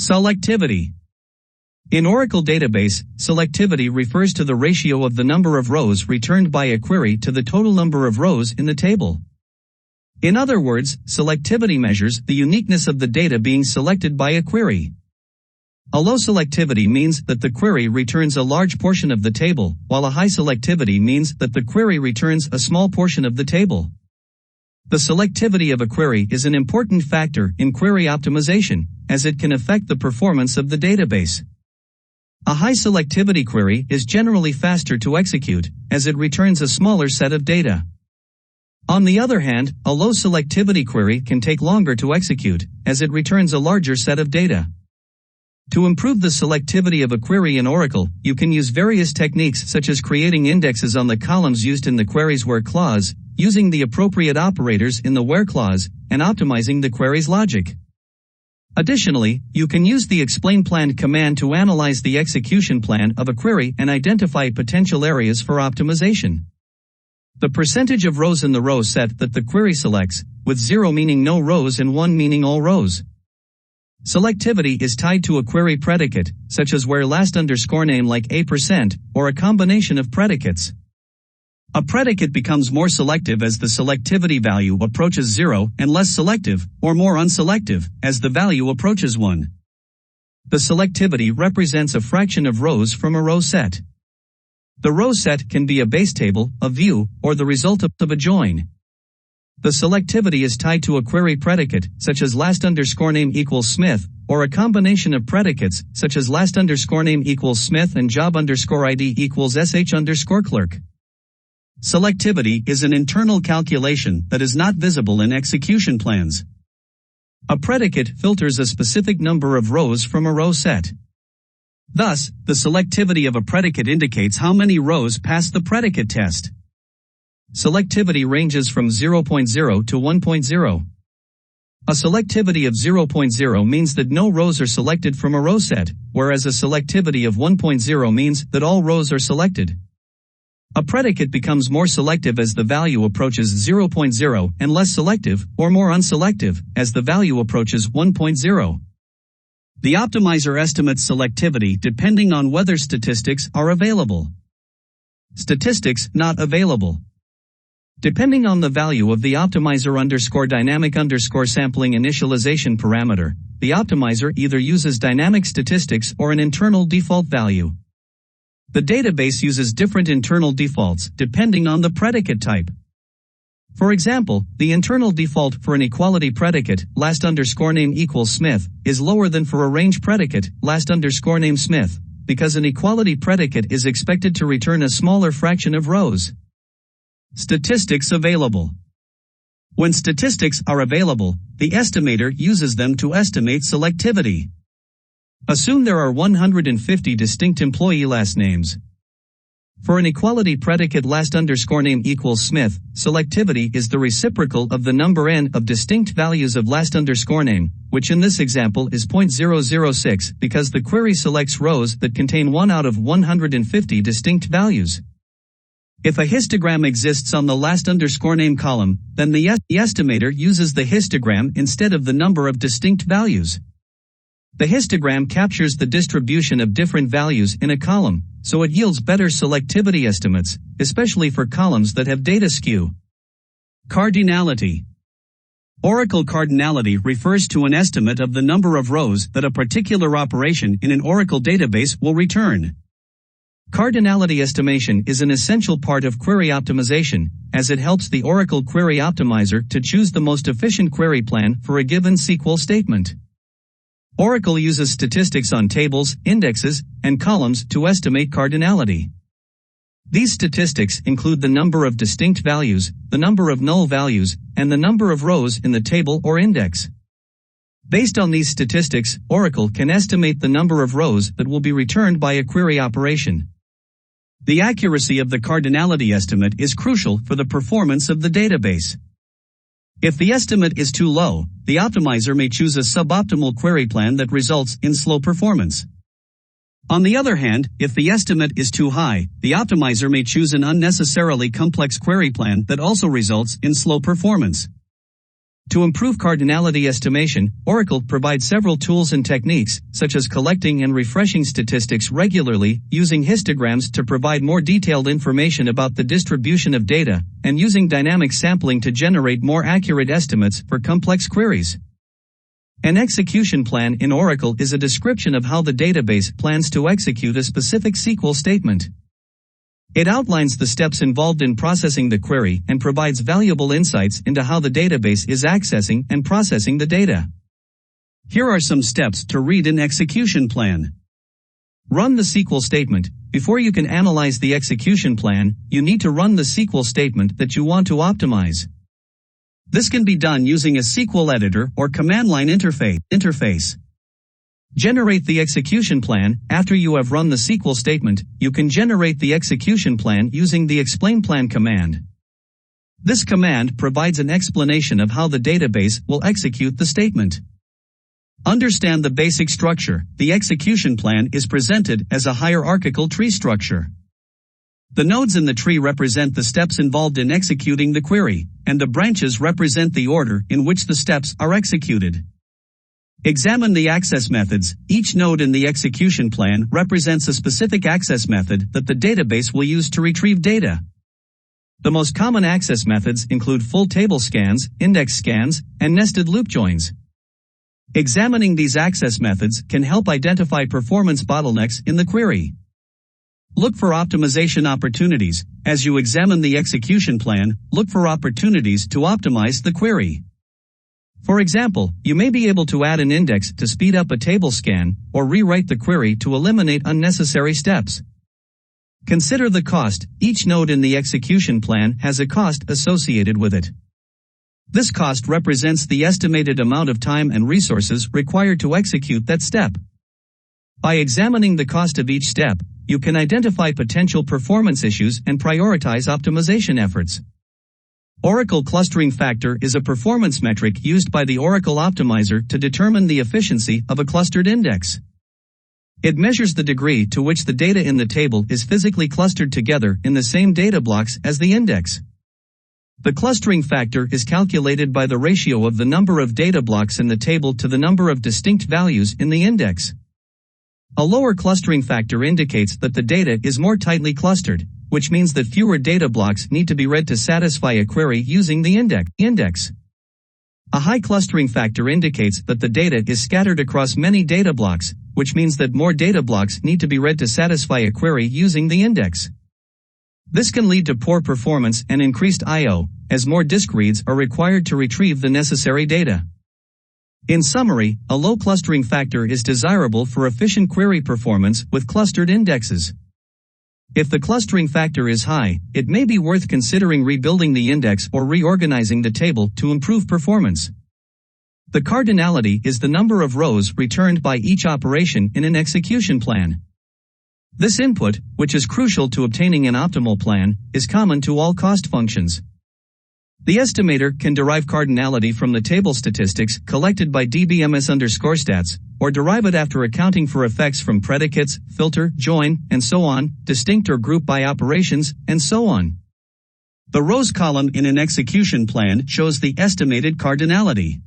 Selectivity. In Oracle database, selectivity refers to the ratio of the number of rows returned by a query to the total number of rows in the table. In other words, selectivity measures the uniqueness of the data being selected by a query. A low selectivity means that the query returns a large portion of the table, while a high selectivity means that the query returns a small portion of the table. The selectivity of a query is an important factor in query optimization, as it can affect the performance of the database. A high selectivity query is generally faster to execute, as it returns a smaller set of data. On the other hand, a low selectivity query can take longer to execute, as it returns a larger set of data. To improve the selectivity of a query in Oracle, you can use various techniques such as creating indexes on the columns used in the query's where clause, using the appropriate operators in the where clause, and optimizing the query's logic. Additionally, you can use the explain plan command to analyze the execution plan of a query and identify potential areas for optimization. The percentage of rows in the row set that the query selects, with 0 meaning no rows and 1 meaning all rows. Selectivity is tied to a query predicate, such as where last_name like %, or a combination of predicates. A predicate becomes more selective as the selectivity value approaches 0 and less selective, or more unselective, as the value approaches 1. The selectivity represents a fraction of rows from a row set. The row set can be a base table, a view, or the result of a join. The selectivity is tied to a query predicate, such as last_name equals Smith, or a combination of predicates, such as last_name equals Smith and job_ID equals sh_clerk. Selectivity is an internal calculation that is not visible in execution plans. A predicate filters a specific number of rows from a row set. Thus, the selectivity of a predicate indicates how many rows pass the predicate test. Selectivity ranges from 0.0 to 1.0. A selectivity of 0.0 means that no rows are selected from a row set, whereas a selectivity of 1.0 means that all rows are selected. A predicate becomes more selective as the value approaches 0.0 and less selective, or more unselective, as the value approaches 1.0. The optimizer estimates selectivity depending on whether statistics are available. Statistics not available. Depending on the value of the optimizer_dynamic_sampling initialization parameter, the optimizer either uses dynamic statistics or an internal default value. The database uses different internal defaults depending on the predicate type. For example, the internal default for an equality predicate, last_name equals Smith, is lower than for a range predicate, last_name Smith, because an equality predicate is expected to return a smaller fraction of rows. Statistics available. When statistics are available, the estimator uses them to estimate selectivity. Assume there are 150 distinct employee last names. For an equality predicate last_name equals Smith, selectivity is the reciprocal of the number n of distinct values of last_name, which in this example is 0.006 because the query selects rows that contain 1 out of 150 distinct values. If a histogram exists on the last_name column, then the estimator uses the histogram instead of the number of distinct values. The histogram captures the distribution of different values in a column, so it yields better selectivity estimates, especially for columns that have data skew. Cardinality. Oracle cardinality refers to an estimate of the number of rows that a particular operation in an Oracle database will return. Cardinality estimation is an essential part of query optimization, as it helps the Oracle Query Optimizer to choose the most efficient query plan for a given SQL statement. Oracle uses statistics on tables, indexes, and columns to estimate cardinality. These statistics include the number of distinct values, the number of null values, and the number of rows in the table or index. Based on these statistics, Oracle can estimate the number of rows that will be returned by a query operation. The accuracy of the cardinality estimate is crucial for the performance of the database. If the estimate is too low, the optimizer may choose a suboptimal query plan that results in slow performance. On the other hand, if the estimate is too high, the optimizer may choose an unnecessarily complex query plan that also results in slow performance. To improve cardinality estimation, Oracle provides several tools and techniques, such as collecting and refreshing statistics regularly, using histograms to provide more detailed information about the distribution of data, and using dynamic sampling to generate more accurate estimates for complex queries. An execution plan in Oracle is a description of how the database plans to execute a specific SQL statement. It outlines the steps involved in processing the query and provides valuable insights into how the database is accessing and processing the data. Here are some steps to read an execution plan. Run the SQL statement. Before you can analyze the execution plan, you need to run the SQL statement that you want to optimize. This can be done using a SQL editor or command line interface. Generate the execution plan. After you have run the SQL statement, you can generate the execution plan using the explain plan command. This command provides an explanation of how the database will execute the statement. Understand the basic structure. The execution plan is presented as a hierarchical tree structure. The nodes in the tree represent the steps involved in executing the query, and the branches represent the order in which the steps are executed. Examine the access methods. Each node in the execution plan represents a specific access method that the database will use to retrieve data. The most common access methods include full table scans, index scans, and nested loop joins. Examining these access methods can help identify performance bottlenecks in the query. Look for optimization opportunities. As you examine the execution plan, look for opportunities to optimize the query. For example, you may be able to add an index to speed up a table scan, or rewrite the query to eliminate unnecessary steps. Consider the cost. Each node in the execution plan has a cost associated with it. This cost represents the estimated amount of time and resources required to execute that step. By examining the cost of each step, you can identify potential performance issues and prioritize optimization efforts. Oracle clustering factor is a performance metric used by the Oracle Optimizer to determine the efficiency of a clustered index. It measures the degree to which the data in the table is physically clustered together in the same data blocks as the index. The clustering factor is calculated by the ratio of the number of data blocks in the table to the number of distinct values in the index. A lower clustering factor indicates that the data is more tightly clustered, which means that fewer data blocks need to be read to satisfy a query using the index. A high clustering factor indicates that the data is scattered across many data blocks, which means that more data blocks need to be read to satisfy a query using the index. This can lead to poor performance and increased I/O, as more disk reads are required to retrieve the necessary data. In summary, a low clustering factor is desirable for efficient query performance with clustered indexes. If the clustering factor is high, it may be worth considering rebuilding the index or reorganizing the table to improve performance. The cardinality is the number of rows returned by each operation in an execution plan. This input, which is crucial to obtaining an optimal plan, is common to all cost functions. The estimator can derive cardinality from the table statistics collected by dbms_stats, or derive it after accounting for effects from predicates, filter, join, and so on, distinct or group by operations, and so on. The rows column in an execution plan shows the estimated cardinality.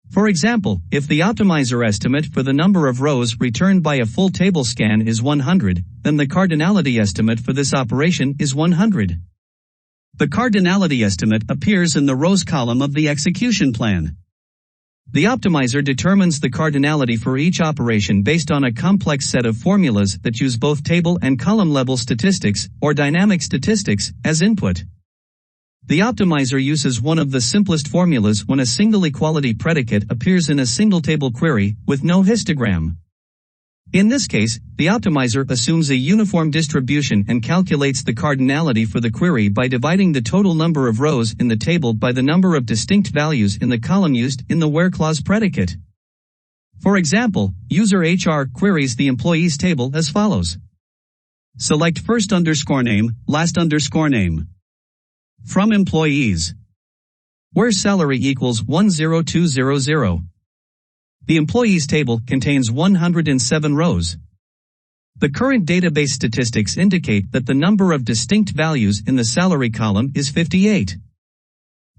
For example, if the optimizer estimate for the number of rows returned by a full table scan is 100, then the cardinality estimate for this operation is 100. The cardinality estimate appears in the rows column of the execution plan. The optimizer determines the cardinality for each operation based on a complex set of formulas that use both table and column level statistics, or dynamic statistics, as input. The optimizer uses one of the simplest formulas when a single equality predicate appears in a single table query, with no histogram. In this case, the optimizer assumes a uniform distribution and calculates the cardinality for the query by dividing the total number of rows in the table by the number of distinct values in the column used in the where clause predicate. For example, user HR queries the employees table as follows. Select first_name, last_name. From employees. Where salary equals 10200. The employees table contains 107 rows. The current database statistics indicate that the number of distinct values in the salary column is 58.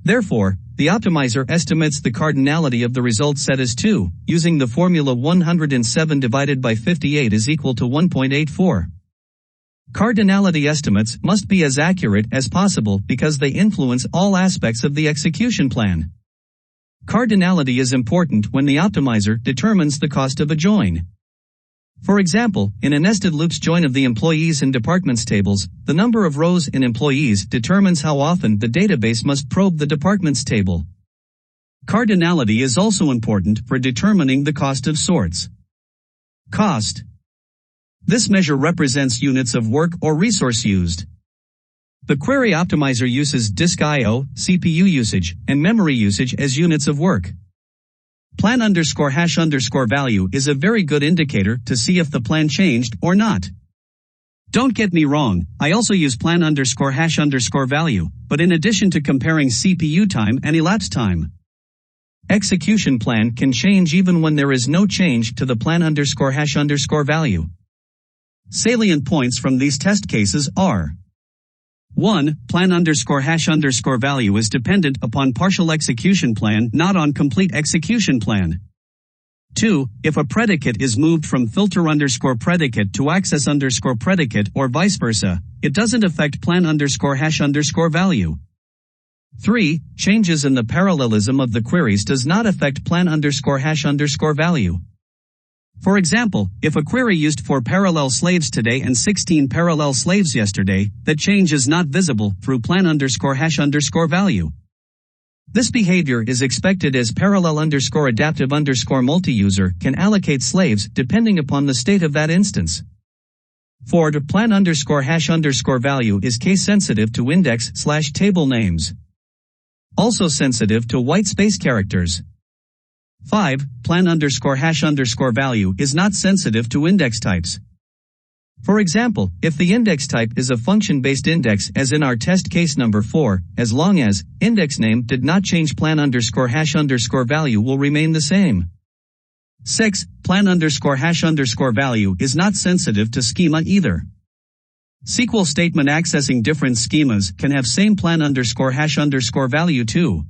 Therefore, the optimizer estimates the cardinality of the result set as 2, using the formula 107 divided by 58 is equal to 1.84. Cardinality estimates must be as accurate as possible because they influence all aspects of the execution plan. Cardinality is important when the optimizer determines the cost of a join. For example, in a nested loops join of the employees and departments tables, the number of rows in employees determines how often the database must probe the departments table. Cardinality is also important for determining the cost of sorts. Cost. This measure represents units of work or resource used. The query optimizer uses disk I/O, CPU usage, and memory usage as units of work. Plan_hash_value is a very good indicator to see if the plan changed or not. Don't get me wrong, I also use plan_hash_value, but in addition to comparing CPU time and elapsed time. Execution plan can change even when there is no change to the plan_hash_value. Salient points from these test cases are: 1. Plan_hash_value is dependent upon partial execution plan, not on complete execution plan. 2. If a predicate is moved from filter_predicate to access_predicate or vice versa, it doesn't affect plan_hash_value. 3. Changes in the parallelism of the queries does not affect plan_hash_value. For example, if a query used 4 parallel slaves today and 16 parallel slaves yesterday, that change is not visible through plan_hash_value. This behavior is expected as parallel_adaptive_multi-user can allocate slaves depending upon the state of that instance. 4. Plan_hash_value is case sensitive to index/table names. Also sensitive to white space characters. 5. Plan_hash_value is not sensitive to index types. For example, if the index type is a function-based index as in our test case number 4, as long as index name did not change plan_hash_value will remain the same. 6. Plan_hash_value is not sensitive to schema either. SQL statement accessing different schemas can have same plan_hash_value too.